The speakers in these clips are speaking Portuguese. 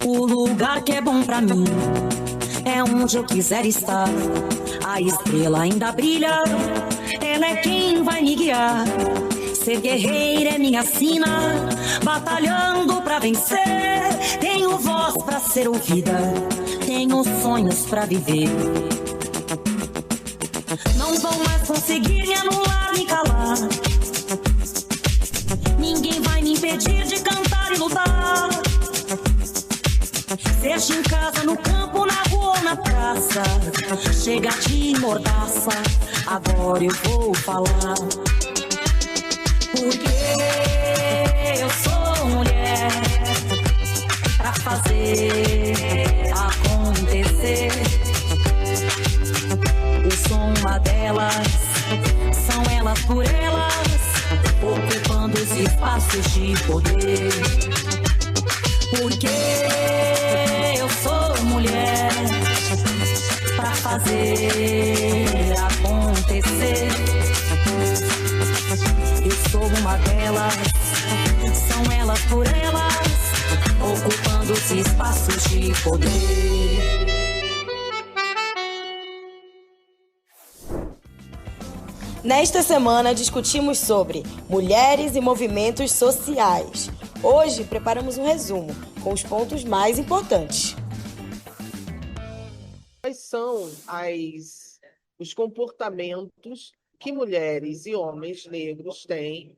O lugar que é bom pra mim é onde eu quiser estar. A estrela ainda brilha, ela é quem vai me guiar. Ser guerreira é minha sina, batalhando pra vencer. Tenho voz pra ser ouvida, tenho sonhos pra viver. Não vão mais conseguir me anular, me calar. Ninguém vai me impedir de cantar e lutar. Seja em casa, no campo, na rua ou na praça, chega de mordaça, agora eu vou falar. Porque eu sou mulher pra fazer acontecer. Eu sou uma delas, são elas por elas, ocupando os espaços de poder. Porque eu sou mulher pra fazer acontecer. Eu sou uma delas, são elas por elas, ocupando os espaços de poder. Nesta semana discutimos sobre mulheres e movimentos sociais. Hoje preparamos um resumo com os pontos mais importantes. Quais são os comportamentos que mulheres e homens negros têm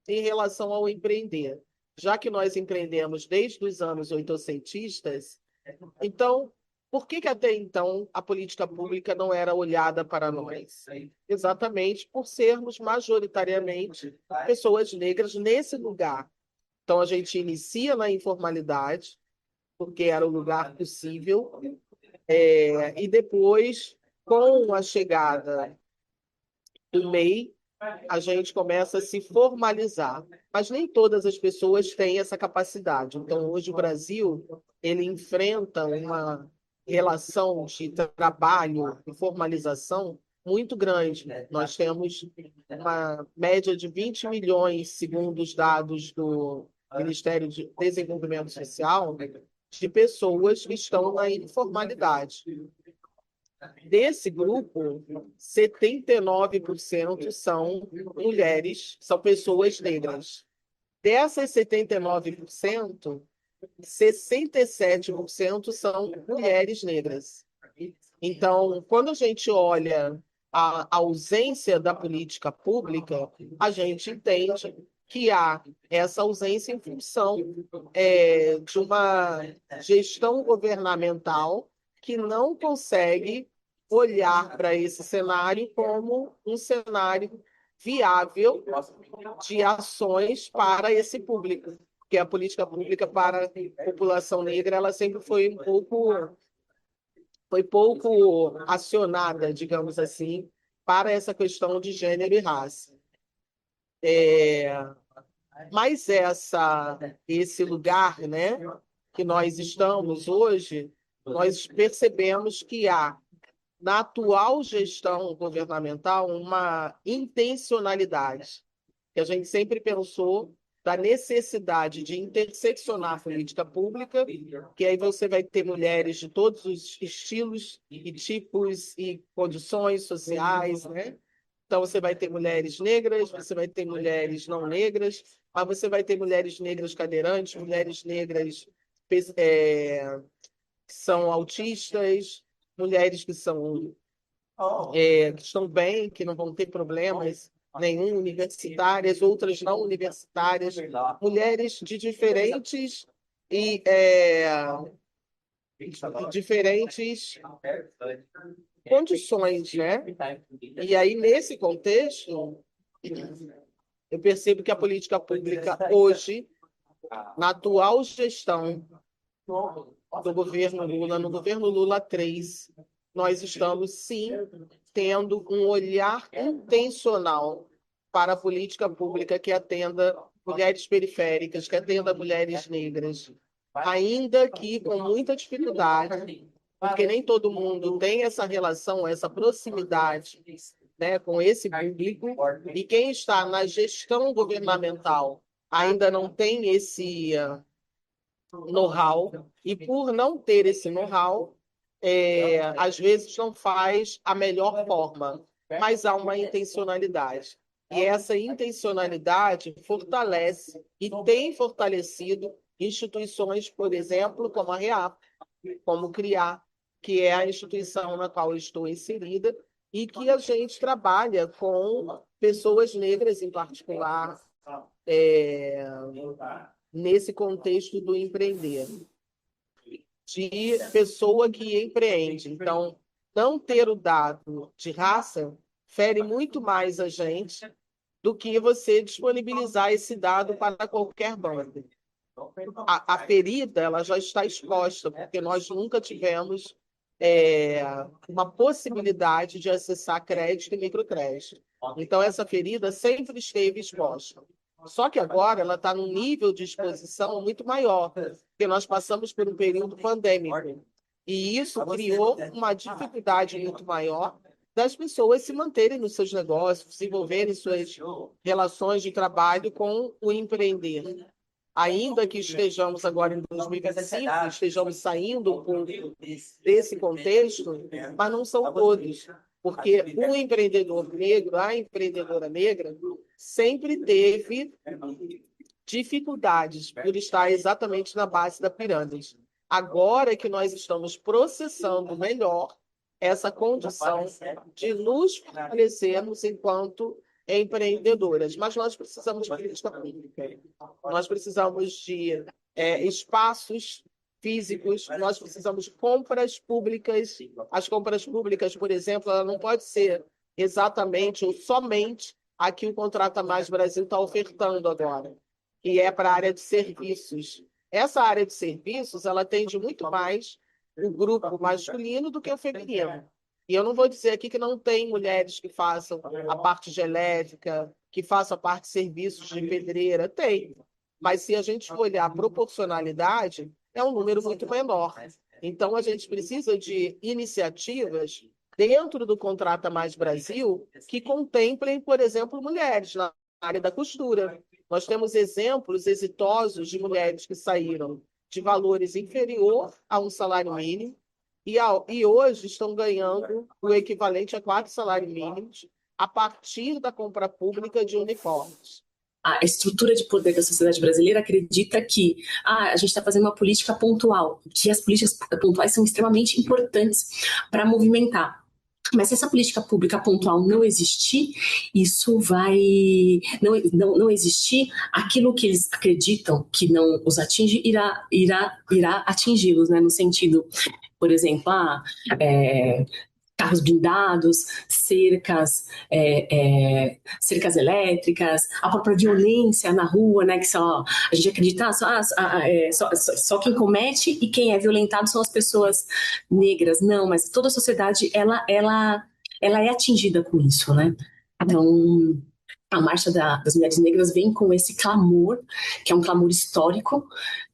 em relação ao empreender? Já que nós empreendemos desde os anos oitocentistas, então, por que até então a política pública não era olhada para nós? Exatamente por sermos majoritariamente pessoas negras nesse lugar. Então, a gente inicia na informalidade, porque era o lugar possível, e depois, com a chegada do MEI, a gente começa a se formalizar. Mas nem todas as pessoas têm essa capacidade. Então, hoje o Brasil ele enfrenta uma relação de trabalho e formalização muito grande. Nós temos uma média de 20 milhões, segundo os dados do Ministério de Desenvolvimento Social, de pessoas que estão na informalidade. Desse grupo, 79% são mulheres, são pessoas negras. Dessas 79%, 67% são mulheres negras. Então, quando a gente olha a ausência da política pública, a gente entende que há essa ausência em função de uma gestão governamental que não consegue olhar para esse cenário como um cenário viável de ações para esse público, porque a política pública para a população negra ela sempre foi pouco acionada, digamos assim, para essa questão de gênero e raça. Mas esse lugar, né, que nós estamos hoje, nós percebemos que há, na atual gestão governamental, uma intencionalidade, que a gente sempre pensou da necessidade de interseccionar a política pública, que aí você vai ter mulheres de todos os estilos e tipos e condições sociais, né? Então, você vai ter mulheres negras, você vai ter mulheres não negras, mas você vai ter mulheres negras cadeirantes, mulheres negras que são autistas, mulheres que estão bem, que não vão ter problemas nenhum, universitárias, outras não universitárias, mulheres de diferentes condições, né? E aí, nesse contexto, eu percebo que a política pública hoje, na atual gestão do governo Lula, no governo Lula 3, nós estamos, sim, tendo um olhar intencional para a política pública que atenda mulheres periféricas, que atenda mulheres negras, ainda que com muita dificuldade, porque nem todo mundo tem essa relação, essa proximidade né, com esse público, e quem está na gestão governamental ainda não tem esse know-how, e por não ter esse know-how, às vezes não faz a melhor forma, mas há uma intencionalidade. E essa intencionalidade fortalece e tem fortalecido instituições, por exemplo, como a REAP, como o CRIA, que é a instituição na qual eu estou inserida, e que a gente trabalha com pessoas negras em particular, nesse contexto do empreender, de pessoa que empreende. Então, não ter o dado de raça fere muito mais a gente do que você disponibilizar esse dado para qualquer banco. A ferida ela já está exposta, porque nós nunca tivemos uma possibilidade de acessar crédito e microcrédito. Então, essa ferida sempre esteve exposta. Só que agora ela está num nível de exposição muito maior, porque nós passamos por um período pandêmico. E isso criou uma dificuldade muito maior das pessoas se manterem nos seus negócios, desenvolverem suas relações de trabalho com o empreender. Ainda que estejamos agora em 2025, estejamos saindo um pouco desse contexto, mas não são todos, porque o empreendedor negro, a empreendedora negra, sempre teve dificuldades por estar exatamente na base da pirâmide. Agora que nós estamos processando melhor essa condição de nos fortalecermos enquanto empreendedoras, mas nós precisamos de política pública, nós precisamos de espaços físicos, nós precisamos de compras públicas. As compras públicas, por exemplo, ela não pode ser exatamente ou somente a que o Contrata Mais Brasil está ofertando agora, que é para a área de serviços. Essa área de serviços, ela atende muito mais o grupo masculino do que o feminino. E eu não vou dizer aqui que não tem mulheres que façam a parte de elétrica, que façam a parte de serviços de pedreira. Tem. Mas se a gente for olhar a proporcionalidade, é um número muito menor. Então, a gente precisa de iniciativas dentro do Contrata Mais Brasil que contemplem, por exemplo, mulheres na área da costura. Nós temos exemplos exitosos de mulheres que saíram de valores inferior a um salário mínimo e hoje estão ganhando o equivalente a 4 salários mínimos a partir da compra pública de uniformes. A estrutura de poder da sociedade brasileira acredita que a gente está fazendo uma política pontual, que as políticas pontuais são extremamente importantes para movimentar. Mas se essa política pública pontual não existir, isso vai não existir, aquilo que eles acreditam que não os atinge irá atingi-los, né? No sentido, por exemplo, carros blindados, cercas elétricas, a própria violência na rua, né, que a gente acredita só quem comete e quem é violentado são as pessoas negras. Não, mas toda a sociedade ela é atingida com isso, né? Então, a Marcha das Mulheres Negras vem com esse clamor, que é um clamor histórico,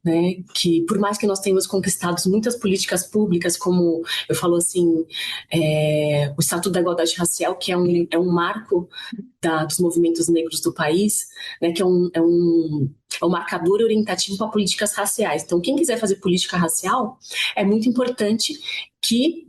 né, que por mais que nós tenhamos conquistado muitas políticas públicas, como eu falo assim, o Estatuto da Igualdade Racial, que é um marco dos movimentos negros do país, né, que é um marcador orientativo para políticas raciais. Então, quem quiser fazer política racial, é muito importante que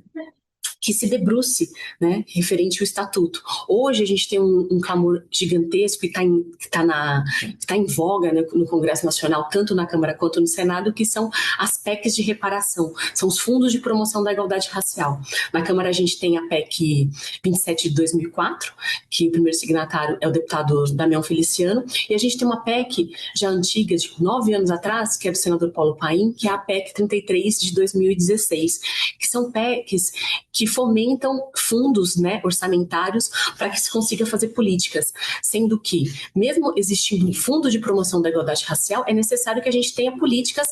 se debruce, né, referente ao estatuto. Hoje a gente tem um clamor gigantesco que está em voga, né, no Congresso Nacional, tanto na Câmara quanto no Senado, que são as PECs de reparação, são os fundos de promoção da igualdade racial. Na Câmara a gente tem a PEC 27 de 2004, que o primeiro signatário é o deputado Damião Feliciano, e a gente tem uma PEC já antiga, de 9 anos atrás, que é do senador Paulo Paim, que é a PEC 33 de 2016, que são PECs que fomentam fundos, né, orçamentários para que se consiga fazer políticas, sendo que, mesmo existindo um fundo de promoção da igualdade racial, é necessário que a gente tenha políticas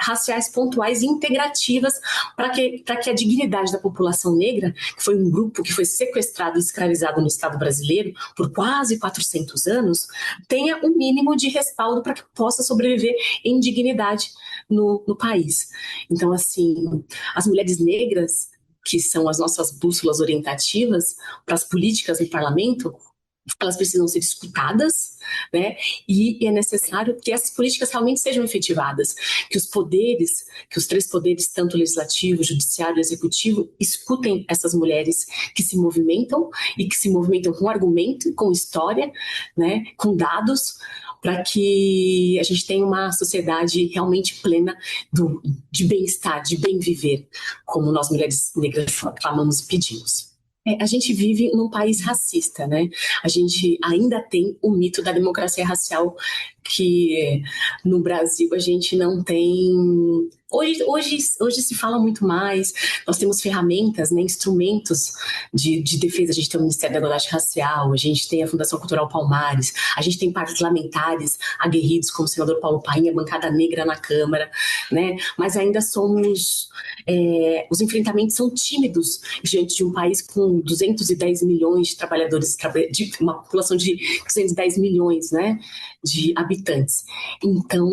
raciais pontuais e integrativas para que a dignidade da população negra, que foi um grupo que foi sequestrado e escravizado no Estado brasileiro por quase 400 anos, tenha um mínimo de respaldo para que possa sobreviver em dignidade no país. Então, assim, as mulheres negras, que são as nossas bússolas orientativas para as políticas no parlamento, elas precisam ser escutadas, né? E é necessário que essas políticas realmente sejam efetivadas, que os poderes, que os três poderes, tanto legislativo, judiciário e executivo, escutem essas mulheres que se movimentam e que se movimentam com argumento, com história, né? Com dados, para que a gente tenha uma sociedade realmente plena de bem-estar, de bem viver, como nós mulheres negras clamamos e pedimos. A gente vive num país racista, né? A gente ainda tem o mito da democracia racial que no Brasil a gente não tem. Hoje se fala muito mais, nós temos ferramentas, né, instrumentos de defesa. A gente tem o Ministério da Igualdade Racial, a gente tem a Fundação Cultural Palmares, a gente tem parlamentares aguerridos como o senador Paulo Paim, a bancada negra na Câmara, né? Mas ainda somos... os enfrentamentos são tímidos diante de um país com 210 milhões de trabalhadores, de uma população de 210 milhões, né, de habitantes. Então...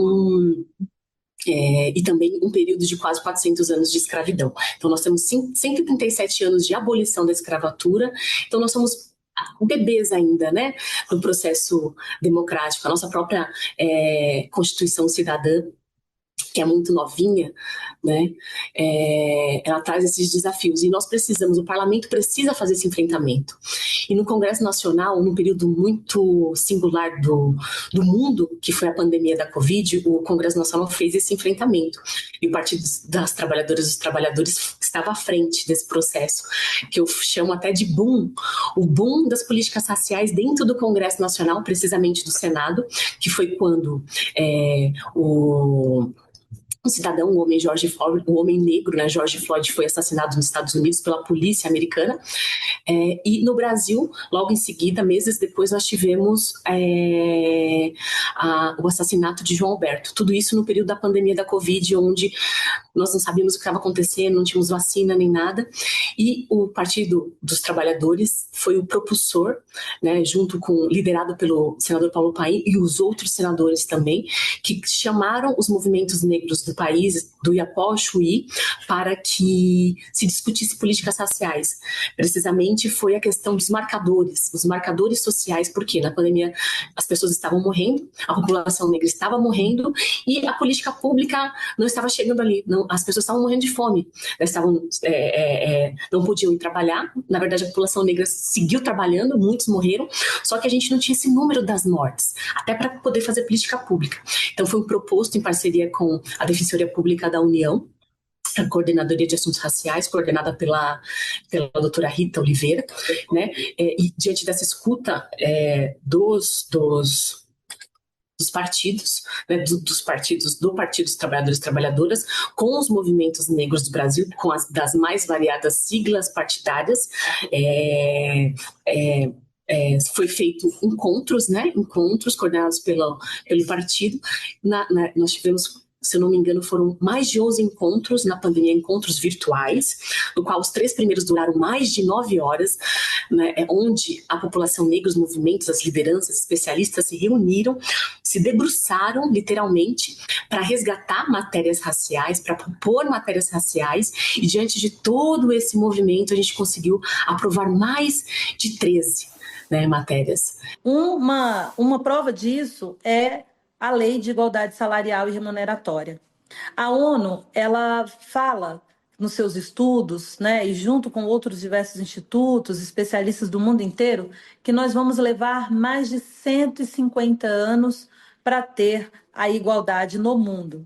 e também um período de quase 400 anos de escravidão. Então, nós temos 137 anos de abolição da escravatura, então nós somos bebês ainda, né, no processo democrático. A nossa própria Constituição Cidadã, que é muito novinha, né, ela traz esses desafios e nós precisamos, o parlamento precisa fazer esse enfrentamento. E no Congresso Nacional, num período muito singular do mundo, que foi a pandemia da Covid, o Congresso Nacional fez esse enfrentamento. E o Partido das Trabalhadoras e dos Trabalhadores estava à frente desse processo, que eu chamo até de boom, o boom das políticas raciais dentro do Congresso Nacional, precisamente do Senado, que foi quando o cidadão, o homem George Floyd, o homem negro, né, George Floyd, foi assassinado nos Estados Unidos pela polícia americana. E no Brasil, logo em seguida, meses depois, nós tivemos o assassinato de João Alberto. Tudo isso no período da pandemia da Covid, onde nós não sabíamos o que estava acontecendo, não tínhamos vacina nem nada. E o Partido dos Trabalhadores foi o propulsor, né, liderado pelo senador Paulo Paim e os outros senadores também, que chamaram os movimentos negros do país, do Iapoá ao Chuí, para que se discutisse políticas raciais. Precisamente foi a questão dos marcadores, os marcadores sociais, porque na pandemia as pessoas estavam morrendo, a população negra estava morrendo e a política pública não estava chegando ali, as pessoas estavam morrendo de fome, não podiam ir trabalhar. Na verdade, a população negra seguiu trabalhando, muitos morreram, só que a gente não tinha esse número das mortes, até para poder fazer política pública. Então foi proposto em parceria com a Defensoria Pública da União, a Coordenadoria de Assuntos Raciais, coordenada pela doutora Rita Oliveira, né? E diante dessa escuta dos partidos, né, do Partido dos Trabalhadores e Trabalhadoras, com os movimentos negros do Brasil, com das mais variadas siglas partidárias, foi feito encontros, né? Encontros coordenados pelo partido. Nós tivemos, se eu não me engano, foram mais de 11 encontros na pandemia, encontros virtuais, no qual os 3 primeiros duraram mais de 9 horas, né, onde a população negra, os movimentos, as lideranças, especialistas se reuniram, se debruçaram, literalmente, para resgatar matérias raciais, para propor matérias raciais, e diante de todo esse movimento, a gente conseguiu aprovar mais de 13, né, matérias. Uma prova disso é a Lei de Igualdade Salarial e Remuneratória. A ONU, ela fala nos seus estudos, né, e junto com outros diversos institutos, especialistas do mundo inteiro, que nós vamos levar mais de 150 anos para ter a igualdade no mundo.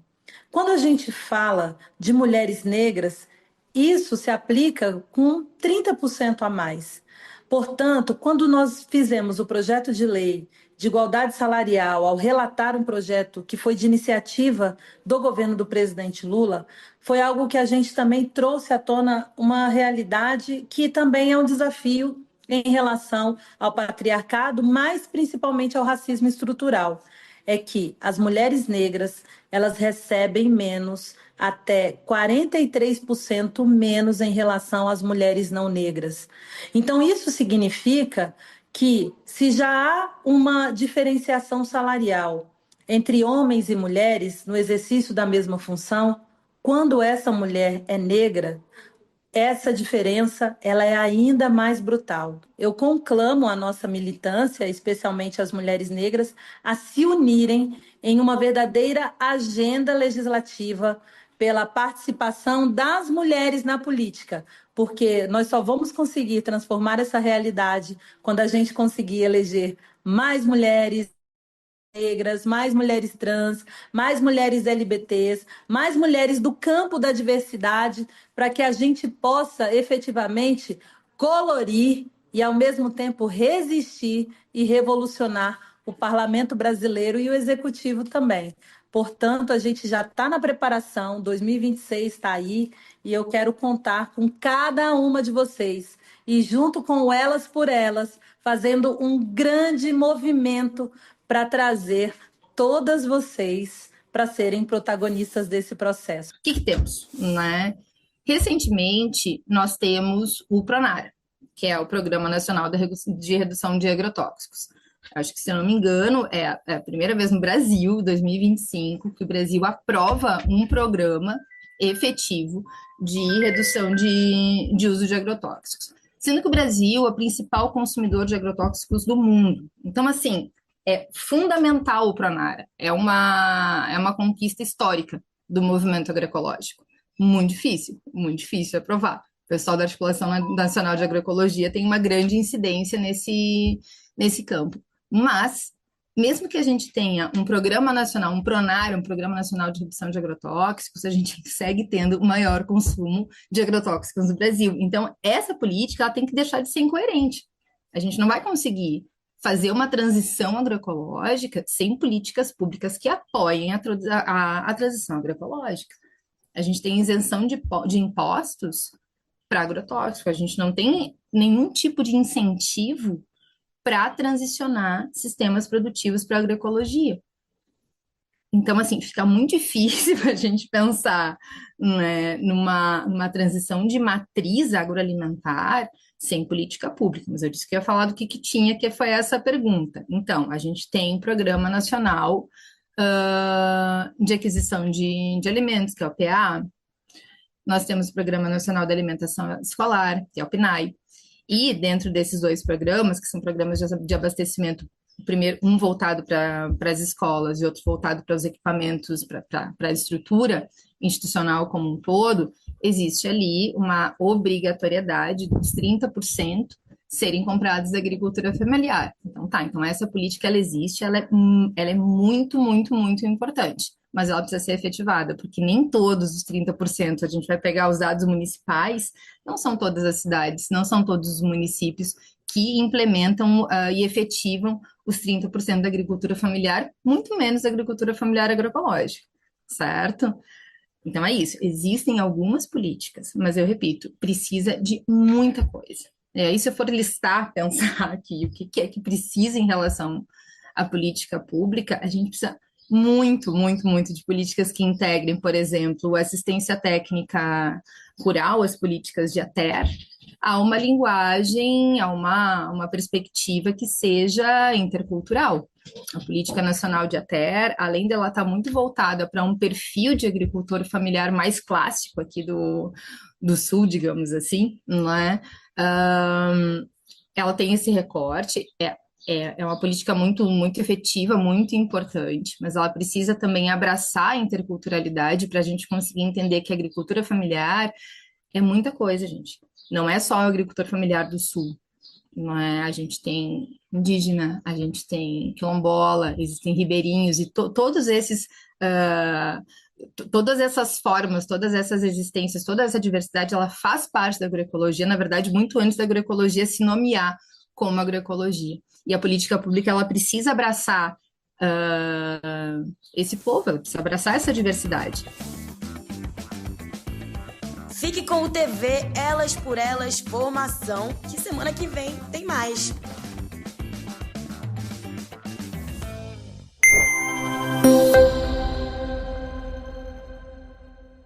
Quando a gente fala de mulheres negras, isso se aplica com 30% a mais. Portanto, quando nós fizemos o projeto de lei de igualdade salarial, ao relatar um projeto que foi de iniciativa do governo do presidente Lula, foi algo que a gente também trouxe à tona uma realidade que também é um desafio em relação ao patriarcado, mas principalmente ao racismo estrutural. É que as mulheres negras, elas recebem menos, até 43% menos em relação às mulheres não negras. Então, isso significa que, se já há uma diferenciação salarial entre homens e mulheres no exercício da mesma função, quando essa mulher é negra, essa diferença ela é ainda mais brutal. Eu conclamo a nossa militância, especialmente as mulheres negras, a se unirem em uma verdadeira agenda legislativa pela participação das mulheres na política, porque nós só vamos conseguir transformar essa realidade quando a gente conseguir eleger mais mulheres negras, mais mulheres trans, mais mulheres LGBTs, mais mulheres do campo da diversidade, para que a gente possa efetivamente colorir e, ao mesmo tempo, resistir e revolucionar o parlamento brasileiro e o executivo também. Portanto, a gente já está na preparação, 2026 está aí, e eu quero contar com cada uma de vocês. E junto com Elas por Elas, fazendo um grande movimento para trazer todas vocês para serem protagonistas desse processo. O que temos, né? Recentemente, nós temos o PRONAR, que é o Programa Nacional de Redução de Agrotóxicos. Acho que, se eu não me engano, é a primeira vez no Brasil, 2025, que o Brasil aprova um programa efetivo de redução de uso de agrotóxicos. Sendo que o Brasil é o principal consumidor de agrotóxicos do mundo. Então, assim, é fundamental o PRONAR. É uma conquista histórica do movimento agroecológico. Muito difícil aprovar. O pessoal da Articulação Nacional de Agroecologia tem uma grande incidência nesse campo. Mas, mesmo que a gente tenha um programa nacional, um PRONAR, um Programa Nacional de Redução de Agrotóxicos, a gente segue tendo o maior consumo de agrotóxicos no Brasil. Então, essa política ela tem que deixar de ser incoerente. A gente não vai conseguir fazer uma transição agroecológica sem políticas públicas que apoiem a transição agroecológica. A gente tem isenção de impostos para agrotóxico, a gente não tem nenhum tipo de incentivo para transicionar sistemas produtivos para a agroecologia. Então, assim, fica muito difícil a gente pensar, né, numa transição de matriz agroalimentar sem política pública. Mas eu disse que ia falar do que tinha, que foi essa pergunta. Então, a gente tem Programa Nacional de Aquisição de Alimentos, que é o PA. Nós temos o Programa Nacional de Alimentação Escolar, que é o PNAE. E dentro desses dois programas, que são programas de abastecimento, primeiro um voltado para as escolas e outro voltado para os equipamentos, para a estrutura institucional como um todo, existe ali uma obrigatoriedade dos 30% serem comprados da agricultura familiar. Então essa política ela existe, ela é muito, muito, muito importante, mas ela precisa ser efetivada, porque nem todos os 30%, a gente vai pegar os dados municipais, não são todas as cidades, não são todos os municípios que implementam e efetivam os 30% da agricultura familiar, muito menos da agricultura familiar agroecológica, certo? Então é isso, existem algumas políticas, mas eu repito, precisa de muita coisa. E aí, se eu for listar, pensar aqui o que é que precisa em relação à política pública, a gente precisa muito, muito, muito de políticas que integrem, por exemplo, a assistência técnica rural, as políticas de ATER, a uma linguagem, a uma perspectiva que seja intercultural. A Política Nacional de ATER, além dela estar muito voltada para um perfil de agricultor familiar mais clássico aqui do Sul, digamos assim, não é? Ela tem esse recorte, é uma política muito, muito efetiva, muito importante, mas ela precisa também abraçar a interculturalidade para a gente conseguir entender que a agricultura familiar é muita coisa, gente. Não é só o agricultor familiar do Sul, não é? A gente tem indígena, a gente tem quilombola, existem ribeirinhos e todos esses... todas essas formas, todas essas existências, toda essa diversidade, ela faz parte da agroecologia, na verdade, muito antes da agroecologia se nomear como agroecologia. E a política pública, ela precisa abraçar esse povo, ela precisa abraçar essa diversidade. Fique com o TV Elas por Elas Formação, que semana que vem tem mais.